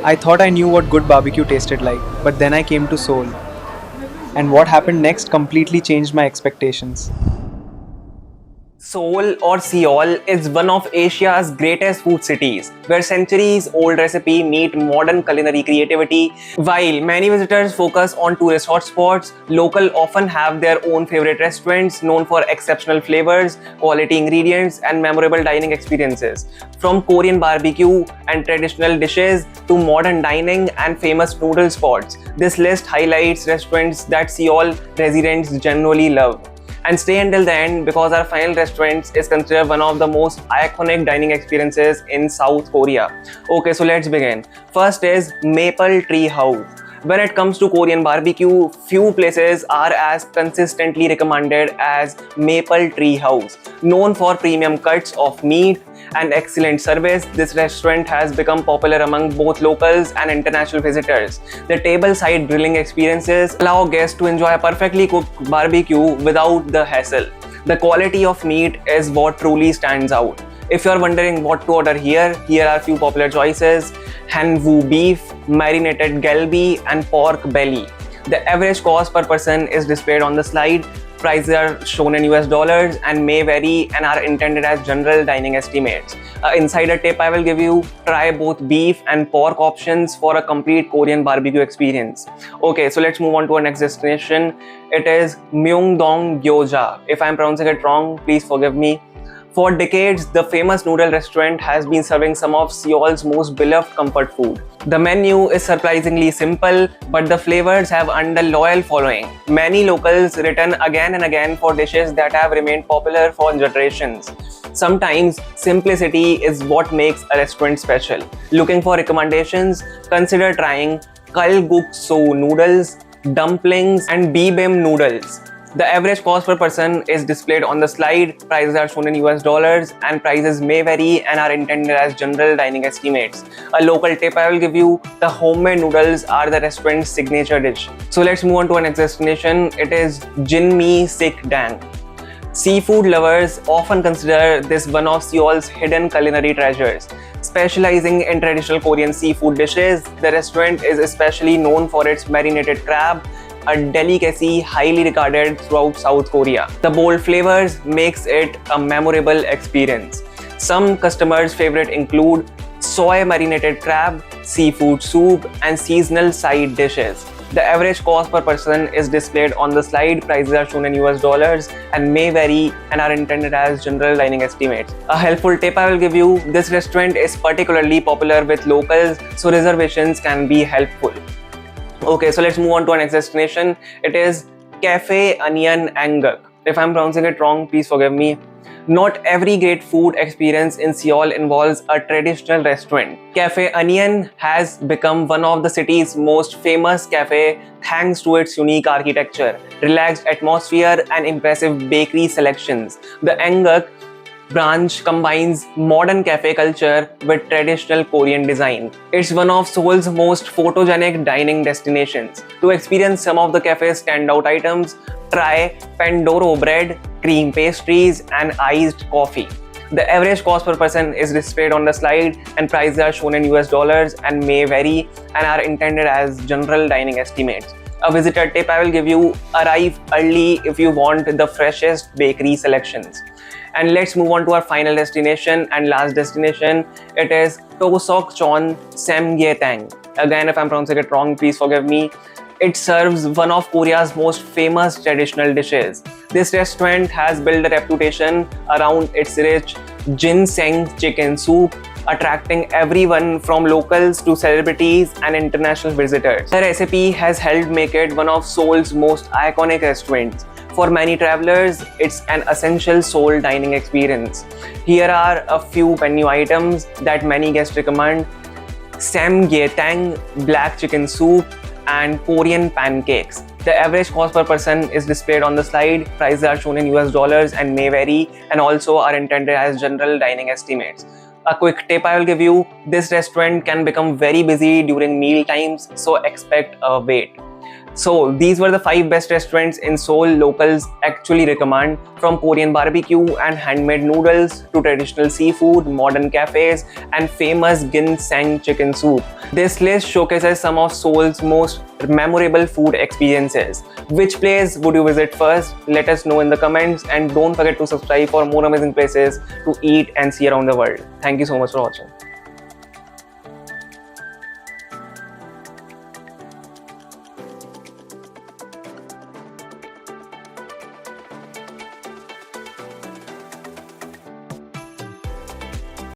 I thought I knew what good barbecue tasted like, but then I came to Seoul. And what happened next completely changed my expectations. Seoul or Seoul is one of Asia's greatest food cities, where centuries-old recipe meet modern culinary creativity. While many visitors focus on tourist hotspots, locals often have their own favorite restaurants known for exceptional flavors, quality ingredients, and memorable dining experiences. From Korean barbecue and traditional dishes to modern dining and famous noodle spots, this list highlights restaurants that Seoul residents genuinely love. And stay until the end because our final restaurant is considered one of the most iconic dining experiences in South Korea. Okay, so let's begin. First is Maple Tree House. When it comes to Korean barbecue, few places are as consistently recommended as Maple Tree House. Known for premium cuts of meat and excellent service, this restaurant has become popular among both locals and international visitors. The table-side grilling experiences allow guests to enjoy a perfectly cooked barbecue without the hassle. The quality of meat is what truly stands out. If you're wondering what to order here are a few popular choices: Hanwoo beef, marinated galbi, and pork belly. The average cost per person is displayed on the slide. Prices are shown in US dollars and may vary and are intended as general dining estimates. Insider tip I will give you: try both beef and pork options for a complete Korean barbecue experience. Okay, so let's move on to our next destination. It is Myeongdong Kyoja. If I'm pronouncing it wrong, please forgive me. For decades, the famous noodle restaurant has been serving some of Seoul's most beloved comfort food. The menu is surprisingly simple, but the flavors have earned a loyal following. Many locals return again and again for dishes that have remained popular for generations. Sometimes, simplicity is what makes a restaurant special. Looking for recommendations? Consider trying kalguksu noodles, dumplings, and bibimbap noodles. The average cost per person is displayed on the slide. Prices are shown in US dollars and prices may vary and are intended as general dining estimates. A local tip I will give you: the homemade noodles are the restaurant's signature dish. So let's move on to our next destination. It is Jinmi Sikdang. Seafood lovers often consider this one of Seoul's hidden culinary treasures. Specializing in traditional Korean seafood dishes, the restaurant is especially known for its marinated crab, a delicacy highly regarded throughout South Korea. The bold flavors makes it a memorable experience. Some customers' favorite include soy marinated crab, seafood soup, and seasonal side dishes. The average cost per person is displayed on the slide. Prices are shown in US dollars and may vary and are intended as general dining estimates. A helpful tip I will give you: this restaurant is particularly popular with locals, so reservations can be helpful. Okay, so let's move on to our next destination. It is Café Onion Anguk. If I'm pronouncing it wrong, please forgive me. Not every great food experience in Seoul involves a traditional restaurant. Café Onion has become one of the city's most famous cafes thanks to its unique architecture, relaxed atmosphere, and impressive bakery selections. The Anguk branch combines modern cafe culture with traditional Korean design. It's one of Seoul's most photogenic dining destinations. To experience some of the cafe's standout items, try pandoro bread, cream pastries, and iced coffee. The average cost per person is displayed on the slide and prices are shown in US dollars and may vary and are intended as general dining estimates. A visitor tip I will give you: arrive early if you want the freshest bakery selections. And let's move on to our final destination and last destination. It is Tosokchon Samgyetang. Again, if I'm pronouncing it wrong, please forgive me. It serves one of Korea's most famous traditional dishes. This restaurant has built a reputation around its rich ginseng chicken soup, attracting everyone from locals to celebrities and international visitors. The recipe has helped make it one of Seoul's most iconic restaurants. For many travelers, it's an essential Seoul dining experience. Here are a few menu items that many guests recommend: Samgyetang, black chicken soup, and Korean pancakes. The average cost per person is displayed on the slide. Prices are shown in US dollars and may vary and also are intended as general dining estimates. A quick tip I will give you: this restaurant can become very busy during meal times, so expect a wait. So these were the 5 best restaurants in Seoul locals actually recommend, from Korean barbecue and handmade noodles to traditional seafood, modern cafes, and famous ginseng chicken soup. This list showcases some of Seoul's most memorable food experiences. Which place would you visit first? Let us know in the comments, and don't forget to subscribe for more amazing places to eat and see around the world. Thank you so much for watching.